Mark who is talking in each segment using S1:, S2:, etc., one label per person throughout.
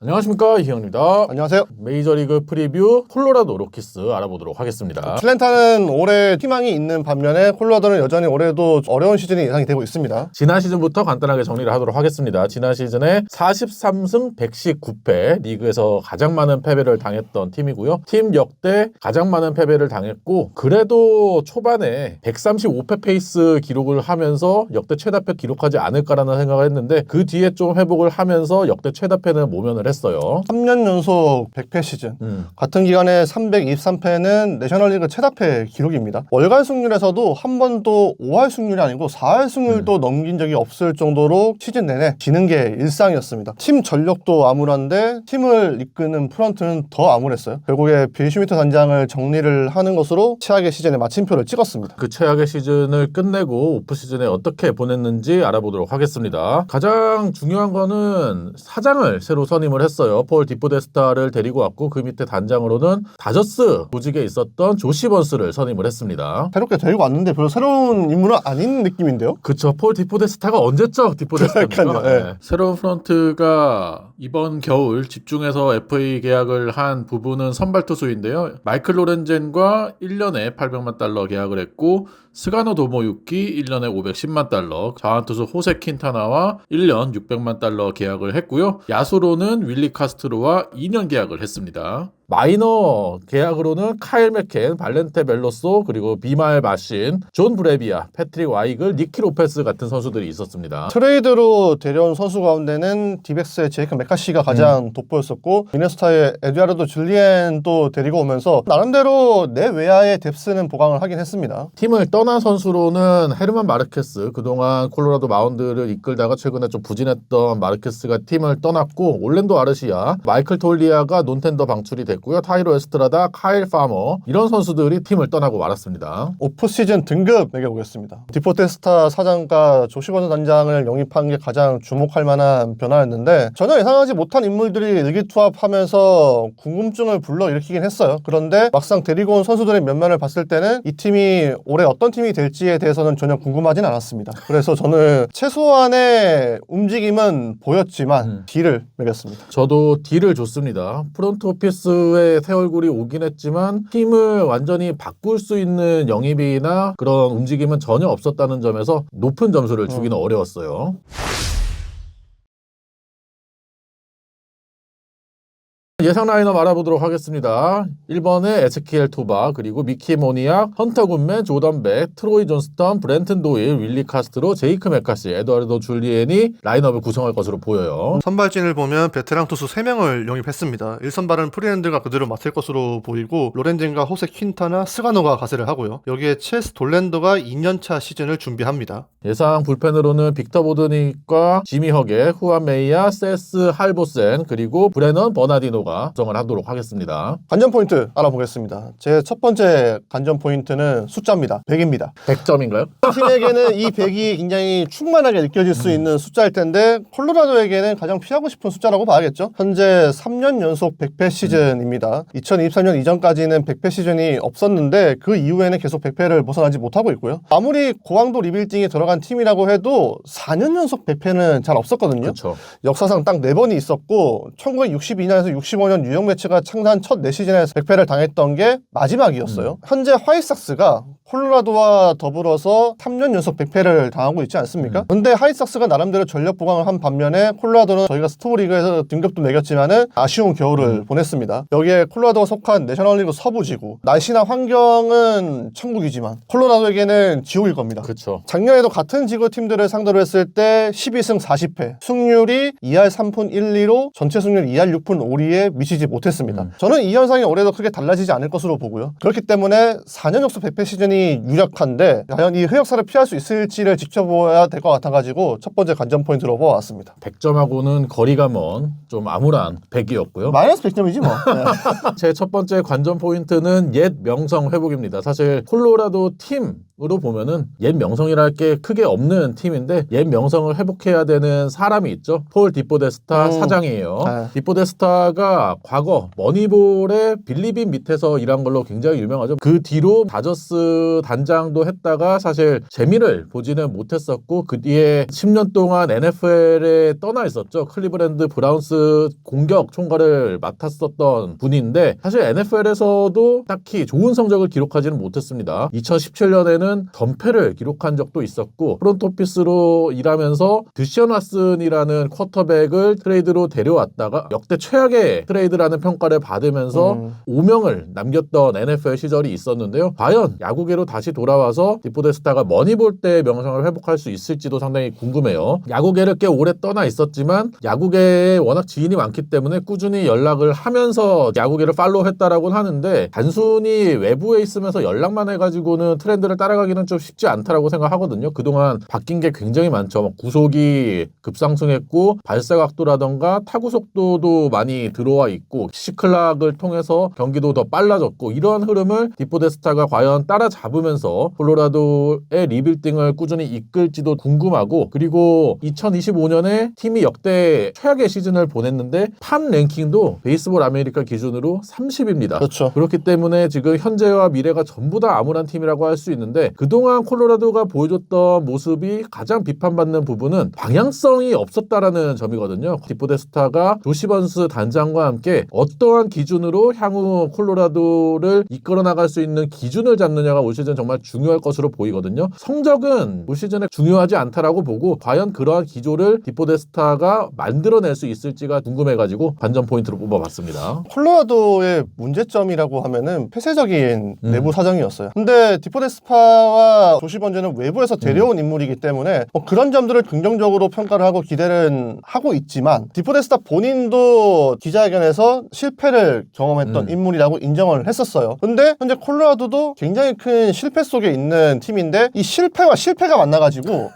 S1: 안녕하십니까, 이희영입니다.
S2: 안녕하세요.
S1: 메이저리그 프리뷰 콜로라도 로키스 알아보도록 하겠습니다.
S2: 아틀랜타는 올해 희망이 있는 반면에 콜로라도는 여전히 올해도 어려운 시즌이 예상이 되고 있습니다.
S1: 지난 시즌부터 간단하게 정리를 하도록 하겠습니다. 지난 시즌에 43승 119패, 리그에서 가장 많은 패배를 당했던 팀이고요. 팀 역대 가장 많은 패배를 당했고, 그래도 초반에 135패 페이스 기록을 하면서 역대 최다패 기록하지 않을까라는 생각을 했는데, 그 뒤에 좀 회복을 하면서 역대 최다패는 모면을 했어요.
S2: 3년 연속 100패 시즌. 같은 기간에 323패는 내셔널리그 최다패 기록입니다. 월간 승률에서도 한 번도 5할 승률이 아니고 4할 승률도 넘긴 적이 없을 정도로 시즌 내내 지는 게 일상이었습니다. 팀 전력도 암울한데 팀을 이끄는 프런트는 더 암울했어요. 결국에 빌 슈미터 단장을 정리를 하는 것으로 최악의 시즌에 마침표를 찍었습니다.
S1: 그 최악의 시즌을 끝내고 오프 시즌에 어떻게 보냈는지 알아보도록 하겠습니다. 가장 중요한 거는 사장을 새로 선임을 했어요. 폴 디포데스타를 데리고 왔고, 그 밑에 단장으로는 다저스 조직에 있었던 조시 번스를 선임을 했습니다.
S2: 새롭게 데리고 왔는데 별로 새로운 인물은 아닌 느낌인데요?
S1: 그쵸. 폴 디포데스타가 언제적 디포데스타입니까?
S2: 그러니까요, 네.
S1: 새로운 프런트가 이번 겨울 집중해서 FA 계약을 한 부분은 선발 투수인데요. 마이클 로렌젠과 1년에 $800만 계약을 했고, 스가노 도모유키 1년에 $510만, 좌완투수 호세 킨타나와 1년 $600만 계약을 했고요. 야수로는 윌리 카스트로와 2년 계약을 했습니다. 마이너 계약으로는 카일 맥켄, 발렌테 벨로소, 그리고 비말 마신, 존 브레비아, 패트릭 와이글, 니키 로페스 같은 선수들이 있었습니다.
S2: 트레이드로 데려온 선수 가운데는 디백스의 제이크 메카시가 가장 돋보였었고, 미네소타의 에드와르도 줄리엔도 데리고 오면서 나름대로 내외야의 뎁스는 보강을 하긴 했습니다.
S1: 팀을 떠난 선수로는 헤르만 마르케스, 그동안 콜로라도 마운드를 이끌다가 최근에 좀 부진했던 마르케스가 팀을 떠났고, 올랜도 아르시아, 마이클 톨리아가 논텐더 방출이 됐고요. 타이로 에스트라다, 카일 파머, 이런 선수들이 팀을 떠나고 말았습니다.
S2: 오프시즌 등급 매겨보겠습니다. 디포테스타 사장과 조시버드 단장을 영입한 게 가장 주목할 만한 변화였는데, 전혀 예상하지 못한 인물들이 일기투합하면서 궁금증을 불러일으키긴 했어요. 그런데 막상 데리고 온 선수들의 면면을 봤을 때는 이 팀이 올해 어떤 팀이 될지에 대해서는 전혀 궁금하진 않았습니다. 그래서 저는 최소한의 움직임은 보였지만 D를 매겼습니다.
S1: 저도 D를 줬습니다. 프론트 오피스의 새 얼굴이 오긴 했지만 팀을 완전히 바꿀 수 있는 영입이나 그런 움직임은 전혀 없었다는 점에서 높은 점수를 주기는 어려웠어요. 예상 라인업 알아보도록 하겠습니다. 1번에 에스키엘 토바, 그리고 미키 모니악, 헌터 굿맨, 조던 백, 트로이 존스턴, 브렌튼 도일, 윌리 카스트로, 제이크 메카시, 에드와르도 줄리엔이 라인업을 구성할 것으로 보여요.
S2: 선발진을 보면 베테랑 투수 3명을 영입했습니다. 1선발은 프리랜드가 그대로 맡을 것으로 보이고, 로렌젠과 호세 퀸타나, 스가노가 가세를 하고요. 여기에 체스 돌랜더가 2년차 시즌을 준비합니다.
S1: 예상 불펜으로는 빅터 보드닉과 지미 허게, 후안 메이야, 세스 할보센, 그리고 브레넌 버나디노가 구성을 하도록 하겠습니다.
S2: 관전 포인트 알아보겠습니다. 제 첫 번째 관전 포인트는 숫자입니다. 100입니다.
S1: 100점인가요?
S2: 팀에게는 이 100이 굉장히 충만하게 느껴질 수 있는 숫자일 텐데, 콜로라도에게는 가장 피하고 싶은 숫자라고 봐야겠죠. 현재 3년 연속 100패 시즌입니다. 2023년 이전까지는 100패 시즌이 없었는데 그 이후에는 계속 100패를 벗어나지 못하고 있고요. 아무리 고강도 리빌딩에 들어간 팀이라고 해도 4년 연속 100패는 잘 없었거든요.
S1: 그렇죠.
S2: 역사상 딱 4번이 있었고, 1962년에서 65년 뉴욕 매츠가 창단 첫 4시즌에서 100패를 당했던 게 마지막이었어요. 현재 화이트삭스가 콜로라도와 더불어서 3년 연속 100패를 당하고 있지 않습니까? 근데 화이트삭스가 나름대로 전력 보강을 한 반면에 콜로라도는 저희가 스토브리그에서 등급도 매겼지만은 아쉬운 겨울을 보냈습니다. 여기에 콜로라도가 속한 내셔널리그 서부지구, 날씨나 환경은 천국이지만 콜로라도에게는 지옥일 겁니다.
S1: 그렇죠.
S2: 작년에도 같은 지구 팀들을 상대로 했을 때 12승 40패, 승률이 2할 3푼 1리로 전체 승률 2할 6푼 5리에 미치지 못했습니다. 저는 이 현상이 올해도 크게 달라지지 않을 것으로 보고요. 그렇기 때문에 4년 연속 100패 시즌이 유력한데, 과연 이 흑역사를 피할 수 있을지를 지켜보아야 될 것 같아가지고 첫 번째 관전 포인트로 뽑아왔습니다.
S1: 100점하고는 거리가 먼 좀 암울한 100이었고요.
S2: 마이너스 100점이지 뭐.
S1: 제 첫 번째 관전 포인트는 옛 명성 회복입니다. 사실 콜로라도 팀으로 보면은 옛 명성이랄 게 크게 없는 팀인데, 옛 명성을 회복해야 되는 사람이 있죠. 폴 디포데스타 사장이에요. 디포데스타가 콜로라도가 과거 머니볼의 빌리빈 밑에서 일한 걸로 굉장히 유명하죠. 그 뒤로 다저스 단장도 했다가 사실 재미를 보지는 못했었고 그 뒤에 10년 동안 NFL에 떠나 있었죠. 클리브랜드 브라운스 공격 총괄을 맡았었던 분인데 사실 NFL에서도 딱히 좋은 성적을 기록하지는 못했습니다. 2017년에는 덤패를 기록한 적도 있었고 프론트오피스로 일하면서 드시언 왓슨이라는 쿼터백을 트레이드로 데려왔다가 역대 최악의 트레이드라는 평가를 받으면서 오명을 남겼던 NFL 시절이 있었는데요. 과연 야구계로 다시 돌아와서 디포데스타가 머니볼 때의 명성을 회복할 수 있을지도 상당히 궁금해요. 야구계를 꽤 오래 떠나 있었지만 야구계에 워낙 지인이 많기 때문에 꾸준히 연락을 하면서 야구계를 팔로우했다라고는 하는데 단순히 외부에 있으면서 연락만 해가지고는 트렌드를 따라가기는 좀 쉽지 않다라고 생각하거든요. 그동안 바뀐 게 굉장히 많죠. 구속이 급상승했고 발사각도라던가 타구 속도도 많이 들어와 있고 시클락을 통해서 경기도 더 빨라졌고 이러한 흐름을 디포데스타가 과연 따라잡으면서 콜로라도의 리빌딩을 꾸준히 이끌지도 궁금하고 그리고 2025년에 팀이 역대 최악의 시즌을 보냈는데 판 랭킹도 베이스볼 아메리카 기준으로 30입니다.
S2: 그렇죠.
S1: 그렇기 때문에 지금 현재와 미래가 전부 다 암울한 팀이라고 할 수 있는데 그동안 콜로라도가 보여줬던 모습이 가장 비판받는 부분은 방향성이 없었다라는 점이거든요. 디포데스타가 조시 번스 단장과 함께 어떠한 기준으로 향후 콜로라도를 이끌어 나갈 수 있는 기준을 잡느냐가 올 시즌 정말 중요할 것으로 보이거든요. 성적은 올 시즌에 중요하지 않다라고 보고 과연 그러한 기조를 디포데스타가 만들어낼 수 있을지가 궁금해가지고 관전 포인트로 뽑아봤습니다.
S2: 콜로라도의 문제점이라고 하면은 폐쇄적인 내부 사정이었어요. 근데 디포데스파와 조시 번즈는 외부에서 데려온 인물이기 때문에 뭐 그런 점들을 긍정적으로 평가를 하고 기대를 하고 있지만 디포데스타 본인도 기자회견에서 실패를 경험했던 인물이라고 인정을 했었어요. 근데 현재 콜로라도도 굉장히 큰 실패 속에 있는 팀인데 이 실패와 실패가 만나가지고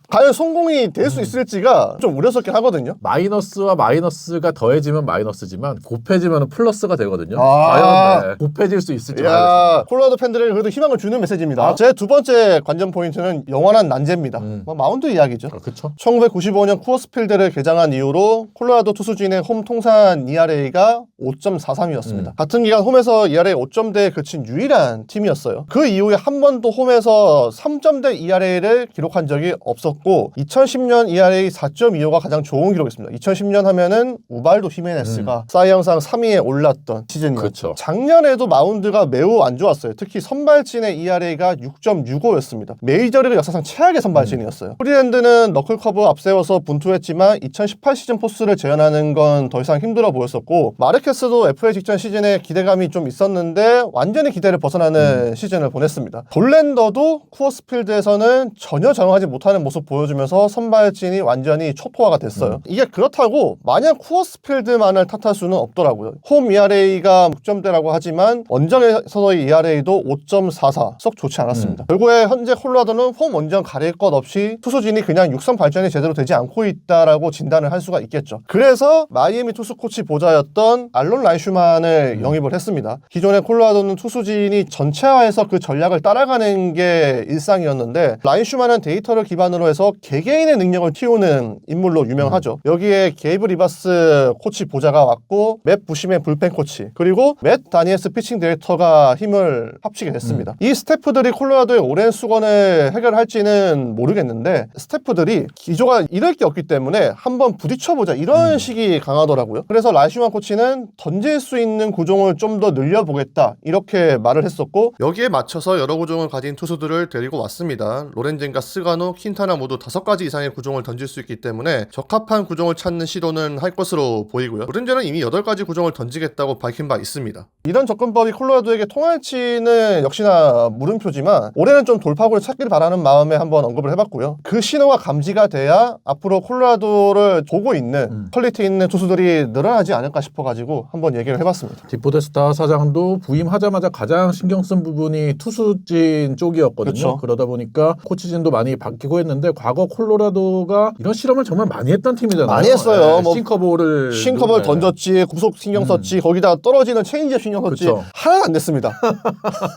S2: 과연 성공이 될 수 있을지가 좀 우려스럽긴 하거든요.
S1: 마이너스와 마이너스가 더해지면 마이너스지만 곱해지면 플러스가 되거든요.
S2: 아.
S1: 과연 네, 곱해질 수 있을지 모르겠습니다.
S2: 콜로라도 팬들에게 그래도 희망을 주는 메시지입니다. 제 두 번째 관전 포인트는 영원한 난제입니다. 뭐 마운드 이야기죠.
S1: 그렇죠.
S2: 1995년 쿠어스필드를 개장한 이후로 콜로라도 투수진의 홈 통산 ERA가 5.43이었습니다. 같은 기간 홈에서 ERA 5점대에 그친 유일한 팀이었어요. 그 이후에 한 번도 홈에서 3점대 ERA를 기록한 적이 없었고 2010년 ERA 4.25가 가장 좋은 기록이었습니다. 2010년 하면은 우발도 히메네스가 사이 영상 3위에 올랐던 시즌이었죠.
S1: 그렇죠.
S2: 작년에도 마운드가 매우 안 좋았어요. 특히 선발진의 ERA가 6.65였습니다. 메이저리그 역사상 최악의 선발진이었어요. 프리랜드는 너클 커브 앞세워서 분투했지만 2018 시즌 포스를 재현하는 건 더 이상 힘들어 보였었고 마르케스도 FA 직전 시즌에 기대감이 좀 있었는데 완전히 기대를 벗어나는 시즌을 보냈습니다. 볼랜더도 쿠어스필드에서는 전혀 적응하지 못하는 모습 보여주면서 선발진이 완전히 초토화가 됐어요. 이게 그렇다고 마냥 쿠어스필드만을 탓할 수는 없더라고요. 홈 ERA가 6점대라고 하지만 원정에서의 ERA도 5.44 썩 좋지 않았습니다. 결국에 현재 콜로라도는 홈 원정 가릴 것 없이 투수진이 그냥 육선 발전이 제대로 되지 않고 있다라고 진단을 할 수가 있겠죠. 그래서 마이애미 투수 코치 보좌였던 알론 라이슈만을 영입을 했습니다. 기존의 콜로라도는 투수진이 전체화해서 그 전략을 따라가는 게 일상이었는데 라이슈만은 데이터를 기반으로 해서 개개인의 능력을 키우는 인물로 유명하죠. 여기에 게이브 리바스 코치 보좌가 왔고 맷 부심의 불펜 코치 그리고 맷 다니엘스 피칭 디렉터가 힘을 합치게 됐습니다. 이 스태프들이 콜로라도의 오랜 수건을 해결할지는 모르겠는데 스태프들이 기조가 잃을 게 없기 때문에 한번 부딪혀보자 이런 식이 강하더라고요. 그래서 라이슈만 코치는 던질 수 있는 구종을 좀 더 늘려보겠다 이렇게 말을 했었고 여기에 맞춰서 여러 구종을 가진 투수들을 데리고 왔습니다. 로렌젠과 스가노, 킨타나 모두 5가지 이상의 구종을 던질 수 있기 때문에 적합한 구종을 찾는 시도는 할 것으로 보이고요. 로렌젠은 이미 8가지 구종을 던지겠다고 밝힌 바 있습니다. 이런 접근법이 콜로라도에게 통할지는 역시나 물음표지만 올해는 좀 돌파구를 찾기를 바라는 마음에 한번 언급을 해봤고요. 그 신호가 감지가 돼야 앞으로 콜로라도를 보고 있는 퀄리티 있는 투수들이 늘어나지 않을까 싶어가지고 한번 얘기를 해봤습니다.
S1: 디포데스타 사장도 부임하자마자 가장 신경 쓴 부분이 투수진 쪽이었거든요.
S2: 그쵸.
S1: 그러다 보니까 코치진도 많이 바뀌고 했는데 과거 콜로라도가 이런 실험을 정말 많이 했던 팀이잖아요.
S2: 많이 했어요. 뭐
S1: 싱커볼을
S2: 던졌지, 구속 신경 썼지, 거기다 떨어지는 체인지업 신경 썼지
S1: 그쵸.
S2: 하나도 안 됐습니다.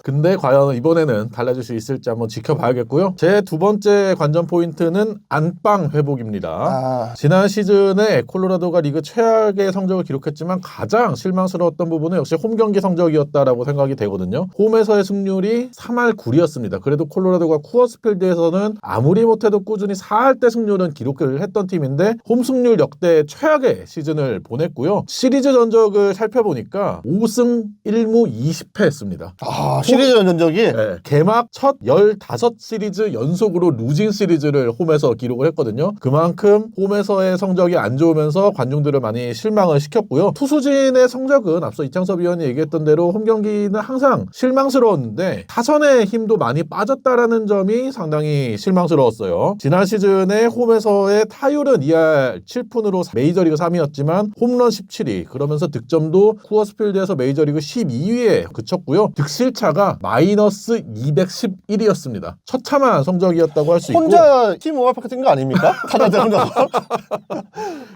S1: 근데 과연 이번에는 달라질 수 있을지 한번 지켜봐야겠고요. 제 두 번째 관전 포인트는 안방 회복입니다. 지난 시즌에 콜로라도가 리그 최악의 개의 성적을 기록했지만 가장 실망스러웠던 부분은 역시 홈 경기 성적이었다라고 생각이 되거든요. 홈에서의 승률이 3할 9리였습니다. 그래도 콜로라도가 쿠어스필드에서는 아무리 못해도 꾸준히 4할 때 승률은 기록을 했던 팀인데 홈 승률 역대 최악의 시즌을 보냈고요. 시리즈 전적을 살펴보니까 5승 1무 20패 했습니다.
S2: 시리즈 전적이
S1: 네, 개막 첫 15시리즈 연속으로 루징 시리즈를 홈에서 기록을 했거든요. 그만큼 홈에서의 성적이 안 좋으면서 관중들을 많이 실망을 시켰고요. 투수진의 성적은 앞서 이창섭 위원이 얘기했던 대로 홈 경기는 항상 실망스러웠는데 타선의 힘도 많이 빠졌다라는 점이 상당히 실망스러웠어요. 지난 시즌에 홈에서의 타율은 2할 7푼으로 메이저리그 3위였지만 홈런 17위, 그러면서 득점도 쿠어스필드에서 메이저리그 12위에 그쳤고요. 득실차가 마이너스 211이었습니다. 처참한 성적이었다고 할 수 있고
S2: 혼자 팀 오버파크 뛴 거 아닙니까? 타자들 혼자.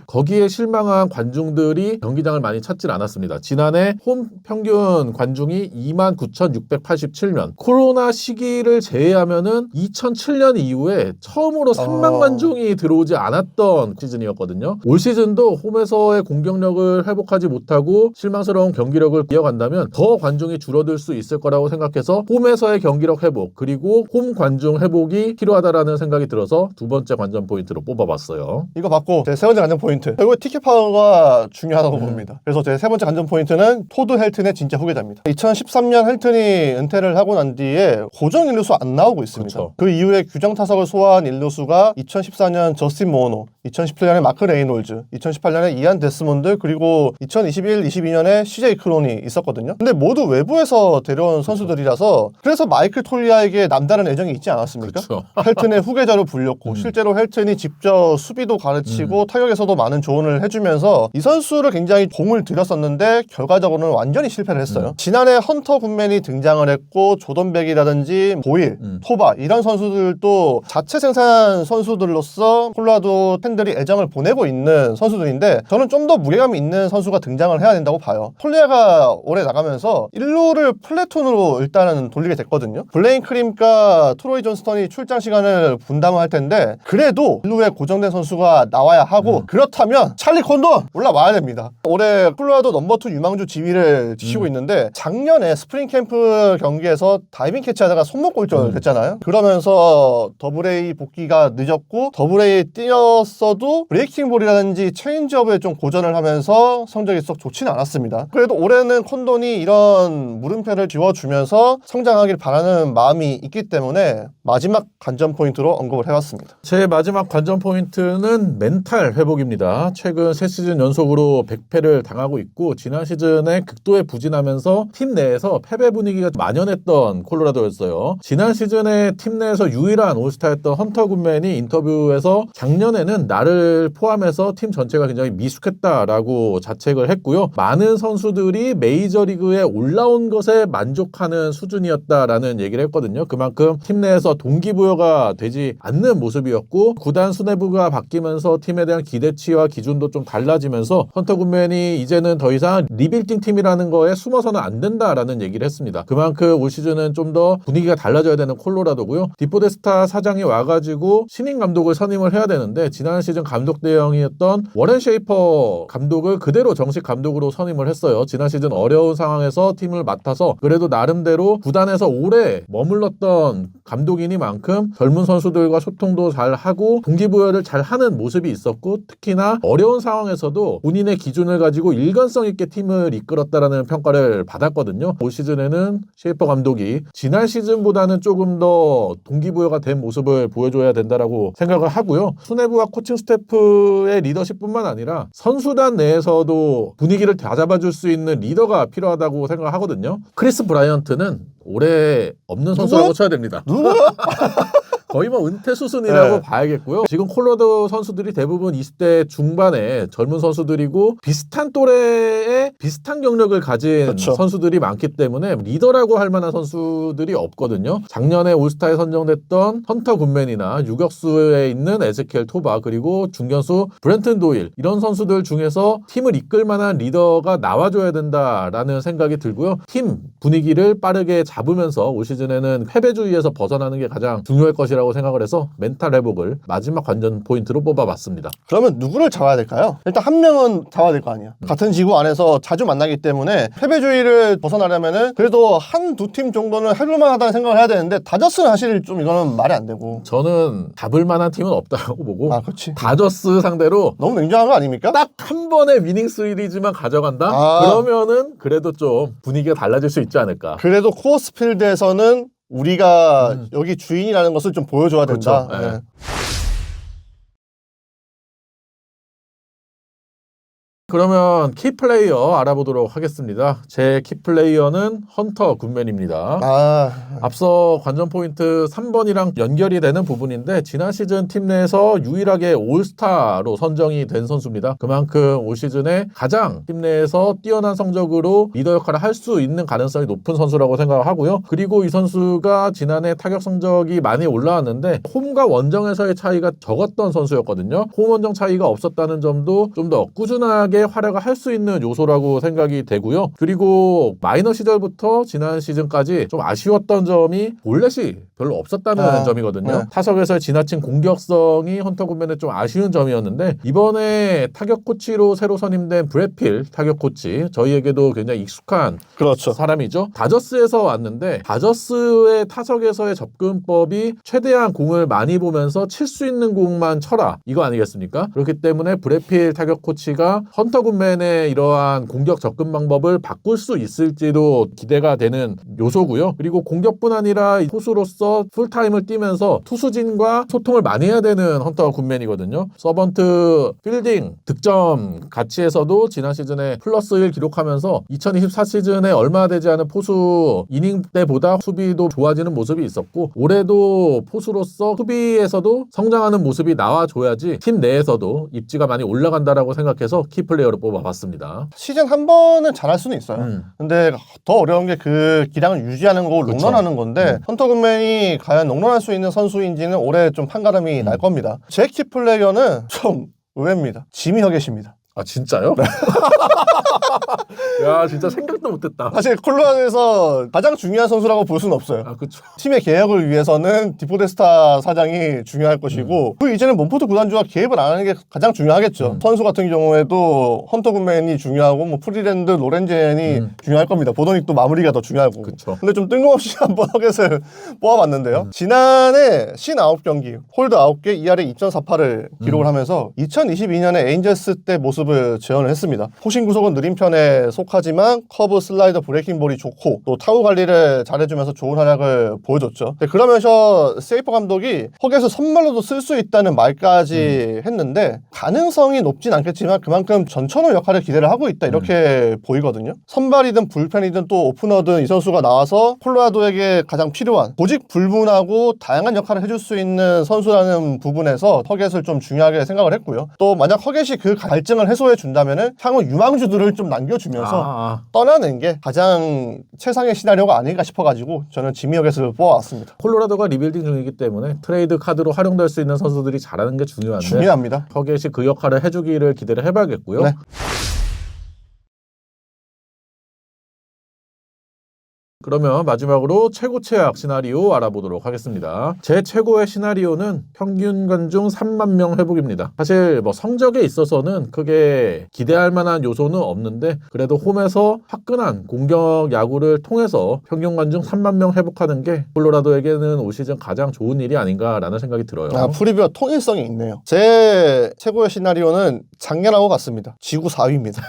S1: 거기에 실망한 관중들이 경기장을 많이 찾질 않았습니다. 지난해 홈 평균 관중이 29,687명. 코로나 시기를 제외하면은 2007년 이후에 처음으로 3만 관중이 들어오지 않았던 시즌이었거든요. 올 시즌도 홈에서의 공격력을 회복하지 못하고 실망스러운 경기력을 이어간다면 더 관중이 줄어들 수 있을 거라고 생각해서 홈에서의 경기력 회복 그리고 홈 관중 회복이 필요하다라는 생각이 들어서 두 번째 관전 포인트로 뽑아봤어요.
S2: 이거 받고 제 세 번째 관전 포인트. 결국 티켓 파워가 중요하다고 봅니다. 그래서 제 세 번째 관전 포인트는 토드 헬튼의 진짜 후계자입니다. 2013년 헬튼이 은퇴를 하고 난 뒤에 고정 일루수 안 나오고 있습니다.
S1: 그쵸.
S2: 그 이후에 규정 타석을 소화한 일루수가 2014년 저스틴 모노, 2017년에 마크 레이놀즈, 2018년에 이안 데스몬드, 그리고 2021, 22년에 CJ 크론이 있었거든요. 근데 모두 외부에서 데려온 선수들이라서 그래서 마이클 톨리아에게 남다른 애정이 있지 않았습니까?
S1: 그쵸.
S2: 헬튼의 후계자로 불렸고 실제로 헬튼이 직접 수비도 가르치고 타격에서도 많은 조언을 해주면서 이 선수를 굉장히 공을 들였었는데 결과적으로는 완전히 실패를 했어요. 지난해 헌터 굿맨이 등장을 했고 조던백이라든지 보일, 토바 이런 선수들도 자체 생산 선수들로서 콜로라도 팬들이 애정을 보내고 있는 선수들인데 저는 좀 더 무게감이 있는 선수가 등장을 해야 된다고 봐요. 톨리아가 올해 나가면서 1루를 플래톤으로 일단은 돌리게 됐거든요. 블레인 크림과 트로이 존스턴이 출장 시간을 분담할 텐데 그래도 1루에 고정된 선수가 나와야 하고 그렇다면 찰리 콘돈 올라와야 됩니다. 올해 콜로라도 넘버2 유망주 지위를 지키고 있는데 작년에 스프링 캠프 경기에서 다이빙 캐치하다가 손목 골절 됐잖아요. 그러면서 더블A 복귀가 늦었고 더블A에 뛰었어도 브레이킹 볼이라든지 체인지업에 좀 고전을 하면서 성적이 썩 좋지는 않았습니다. 그래도 올해는 콘돈이 이런 물음표를 지워주면서 성장하길 바라는 마음이 있기 때문에 마지막 관전 포인트로 언급을 해봤습니다.
S1: 제 마지막 관전 포인트는 멘탈 회복입니다. 최근 3시즌 연속으로 100패를 당하고 있고 지난 시즌에 극도에 부진하면서 팀 내에서 패배 분위기가 만연했던 콜로라도였어요. 지난 시즌에 팀 내에서 유일한 올스타였던 헌터 굿맨이 인터뷰에서 작년에는 나를 포함해서 팀 전체가 굉장히 미숙했다라고 자책을 했고요. 많은 선수들이 메이저리그에 올라온 것에 만족하는 수준이었다라는 얘기를 했거든요. 그만큼 팀 내에서 동기부여가 되지 않는 모습이었고 구단 수뇌부가 바뀌면서 팀에 대한 기대치와 기준도 좀 달라지면서 헌터 굿맨이 이제는 더 이상 리빌딩 팀이라는 거에 숨어서는 안 된다라는 얘기를 했습니다. 그만큼 올 시즌은 좀 더 분위기가 달라져야 되는 콜로라도고요. 디포데스타 사장이 와가지고 신인 감독을 선임을 해야 되는데 지난 시즌 감독 대행이었던 워렌 셰이퍼 감독을 그대로 정식 감독으로 선임을 했어요. 지난 시즌 어려운 상황에서 팀을 맡아서 그래도 나름대로 구단에서 오래 머물렀던 감독이니만큼 젊은 선수들과 소통도 잘 하고 동기부여를 잘 하는 모습이 있었고 특히나 어려운 상황에서도 본인의 기준을 가지고 일관성 있게 팀을 이끌었다라는 평가를 받았거든요. 올 시즌에는 셰이퍼 감독이 지난 시즌보다는 조금 더 동기부여가 된 모습을 보여줘야 된다라고 생각을 하고요. 수뇌부와 코칭 스태프의 리더십뿐만 아니라 선수단 내에서도 분위기를 다잡아줄 수 있는 리더가 필요하다고 생각을 하거든요. 크리스 브라이언트는 올해 없는 선수라고 쳐야 됩니다.
S2: 누구야?
S1: 거의 뭐 은퇴 수순이라고
S2: 네.
S1: 봐야겠고요. 지금 콜로라도 선수들이 대부분 20대 중반의 젊은 선수들이고 비슷한 또래의 비슷한 경력을 가진
S2: 그렇죠.
S1: 선수들이 많기 때문에 리더라고 할 만한 선수들이 없거든요. 작년에 올스타에 선정됐던 헌터 굿맨이나 유격수에 있는 에zekiel 토바 그리고 중견수 브렌튼 도일 이런 선수들 중에서 팀을 이끌 만한 리더가 나와줘야 된다라는 생각이 들고요. 팀 분위기를 빠르게 잡으면서 올 시즌에는 패배주의에서 벗어나는 게 가장 중요할 것이라 포인트라고 생각을 해서 멘탈 회복을 마지막 관전 포인트로 뽑아봤습니다.
S2: 그러면 누구를 잡아야 될까요? 일단 한 명은 잡아야 될 거 아니야. 같은 지구 안에서 자주 만나기 때문에 패배주의를 벗어나려면은 그래도 한 두 팀 정도는 해볼만 하다는 생각을 해야 되는데 다저스는 사실 좀 이거는 말이 안 되고.
S1: 저는 잡을 만한 팀은 없다고 보고
S2: 아, 그렇지.
S1: 다저스 상대로
S2: 너무 냉정한 거 아닙니까?
S1: 딱 한 번의 위닝 시리즈만 가져간다?
S2: 아.
S1: 그러면은 그래도 좀 분위기가 달라질 수 있지 않을까.
S2: 그래도 코어스필드에서는 우리가 여기 주인이라는 것을 좀 보여줘야 된다.
S1: 그렇죠. 예.
S2: 네.
S1: 그러면 키플레이어 알아보도록 하겠습니다. 제 키플레이어는 헌터 굿맨입니다.
S2: 아,
S1: 앞서 관전 포인트 3번이랑 연결이 되는 부분인데 지난 시즌 팀 내에서 유일하게 올스타로 선정이 된 선수입니다. 그만큼 올 시즌에 가장 팀 내에서 뛰어난 성적으로 리더 역할을 할 수 있는 가능성이 높은 선수라고 생각을 하고요. 그리고 이 선수가 지난해 타격 성적이 많이 올라왔는데 홈과 원정에서의 차이가 적었던 선수였거든요. 홈 원정 차이가 없었다는 점도 좀 더 꾸준하게 활약을 할 수 있는 요소라고 생각이 되고요. 그리고 마이너 시절부터 지난 시즌까지 좀 아쉬웠던 점이 볼넷이 별로 없었다는 점이거든요.
S2: 네.
S1: 타석에서의 지나친 공격성이 헌터 굿맨의 좀 아쉬운 점이었는데 이번에 타격 코치로 새로 선임된 브래필 타격 코치, 저희에게도 굉장히 익숙한
S2: 그렇죠.
S1: 사람이죠. 다저스에서 왔는데 다저스의 타석에서의 접근법이 최대한 공을 많이 보면서 칠 수 있는 공만 쳐라, 이거 아니겠습니까? 그렇기 때문에 브래필 타격 코치가 헌터 굿맨의 이러한 공격 접근 방법을 바꿀 수 있을지도 기대가 되는 요소고요. 그리고 공격뿐 아니라 투수로서 풀타임을 뛰면서 투수진과 소통을 많이 해야 되는 헌터 굿맨이거든요. 서번트, 필딩, 득점 가치에서도 지난 시즌에 플러스 1 기록하면서 2024 시즌에 얼마 되지 않은 포수 이닝 때보다 수비도 좋아지는 모습이 있었고 올해도 포수로서 수비에서도 성장하는 모습이 나와줘야지 팀 내에서도 입지가 많이 올라간다라고 생각해서 키플레이어로 뽑아봤습니다.
S2: 시즌 한 번은 잘할 수는 있어요. 근데 더 어려운 게 그 기량을 유지하는 거고
S1: 그쵸.
S2: 롱런하는 건데 헌터 굿맨이 과연 롱런할 수 있는 선수인지는 올해 좀 판가름이 날 겁니다. 제 키플레이어는 좀 의외입니다. 지미 허겟입니다.
S1: 아 진짜요? 야 진짜 생각도 못했다.
S2: 사실 콜로라도에서 가장 중요한 선수라고 볼 수는 없어요.
S1: 아 그쵸.
S2: 팀의 개혁을 위해서는 디포데스타 사장이 중요할 것이고 그 이제는 몬포트 구단주가 개입을 안 하는 게 가장 중요하겠죠. 선수 같은 경우에도 헌터 굿맨이 중요하고 뭐 프리랜드, 로렌젠이 중요할 겁니다. 보도닉도 마무리가 더 중요하고.
S1: 그쵸.
S2: 근데 좀 뜬금없이 한번 허겟을 뽑아봤는데요. 지난해 59경기, 홀드 9개, 2할에 2.48을 기록을 하면서 2022년에 에인절스 때 모습을 재현을 했습니다. 포신 구속은 느린 편에 속하지만 커브, 슬라이더, 브레이킹 볼이 좋고 또 타구 관리를 잘해주면서 좋은 활약을 보여줬죠. 그러면서 세이퍼 감독이 허겟을 선발로도 쓸 수 있다는 말까지 했는데 가능성이 높진 않겠지만 그만큼 전천후 역할을 기대를 하고 있다 이렇게 보이거든요. 선발이든 불펜이든 또 오프너든 이 선수가 나와서 콜로라도에게 가장 필요한 보직 불문하고 다양한 역할을 해줄 수 있는 선수라는 부분에서 허겟을 좀 중요하게 생각을 했고요. 또 만약 허겟이 그 갈증을 해소해 준다면은 향후 유망주들을 좀 남겨주면서 떠나는 게 가장 최상의 시나리오가 아닐까 싶어가지고 저는 지미 허겟을 뽑아왔습니다.
S1: 콜로라도가 리빌딩 중이기 때문에 트레이드 카드로 활용될 수 있는 선수들이 잘하는 게 중요한데
S2: 중요합니다.
S1: 허겟이 그 역할을 해주기를 기대를 해봐야겠고요.
S2: 네.
S1: 그러면 마지막으로 최고 최악 시나리오 알아보도록 하겠습니다. 제 최고의 시나리오는 평균 관중 3만 명 회복입니다. 사실 뭐 성적에 있어서는 크게 기대할 만한 요소는 없는데 그래도 홈에서 화끈한 공격 야구를 통해서 평균 관중 3만 명 회복하는 게 콜로라도에게는 올 시즌 가장 좋은 일이 아닌가라는 생각이 들어요.
S2: 프리뷰와 통일성이 있네요. 제 최고의 시나리오는 작년하고 같습니다. 지구 4위입니다.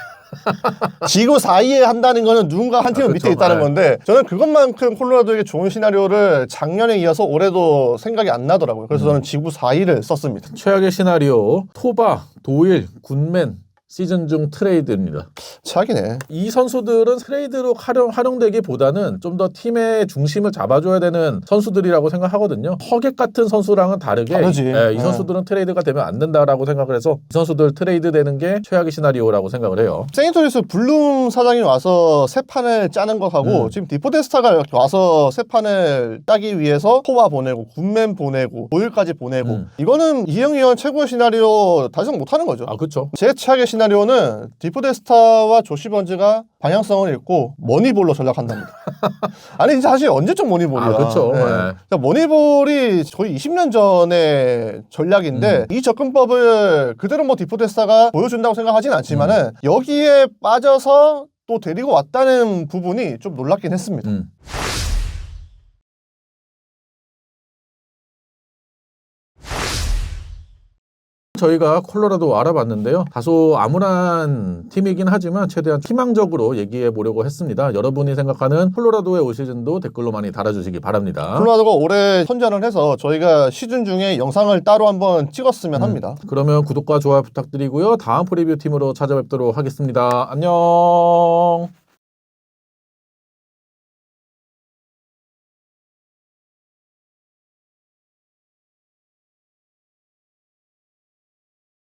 S2: 지구 4위에 한다는 거는 누군가 한 팀은 밑에 있다는 건데 저는 그것만큼 콜로라도에게 좋은 시나리오를 작년에 이어서 올해도 생각이 안 나더라고요. 그래서 저는 지구 4위를 썼습니다.
S1: 최악의 시나리오 토바, 도일, 굿맨 시즌 중 트레이드입니다.
S2: 최악이네.
S1: 이 선수들은 트레이드로 활용되기보다는 좀 더 팀의 중심을 잡아줘야 되는 선수들이라고 생각하거든요. 허겟 같은 선수랑은 다르게
S2: 다르지.
S1: 이 선수들은 트레이드가 되면 안 된다라고 생각을 해서 이 선수들 트레이드 되는 게 최악의 시나리오라고 생각을 해요.
S2: 세인트루이스 블룸 사장이 와서 새 판을 짜는 것하고 지금 디포데스타가 이렇게 와서 새 판을 따기 위해서 토바 보내고 굿맨 보내고 도일까지 보내고 이거는 이영희 의원 최고의 시나리오 달성 못하는 거죠.
S1: 아 그렇죠.
S2: 제 최악의 시나리오 시나리오는 디포데스타와 조시 번즈가 방향성을 잃고 머니볼로 전락한답니다. 아니 사실 언제적 머니볼이야.
S1: 아, 그렇죠. 네.
S2: 그러니까 머니볼이 거의 20년 전의 전략인데 이 접근법을 그대로 뭐 디포데스타가 보여준다고 생각하진 않지만은 여기에 빠져서 또 데리고 왔다는 부분이 좀 놀랍긴 했습니다.
S1: 저희가 콜로라도 알아봤는데요. 다소 암울한 팀이긴 하지만 최대한 희망적으로 얘기해 보려고 했습니다. 여러분이 생각하는 콜로라도의 올 시즌도 댓글로 많이 달아주시기 바랍니다.
S2: 콜로라도가 올해 선전을 해서 저희가 시즌 중에 영상을 따로 한번 찍었으면 합니다.
S1: 그러면 구독과 좋아요 부탁드리고요. 다음 프리뷰 팀으로 찾아뵙도록 하겠습니다. 안녕.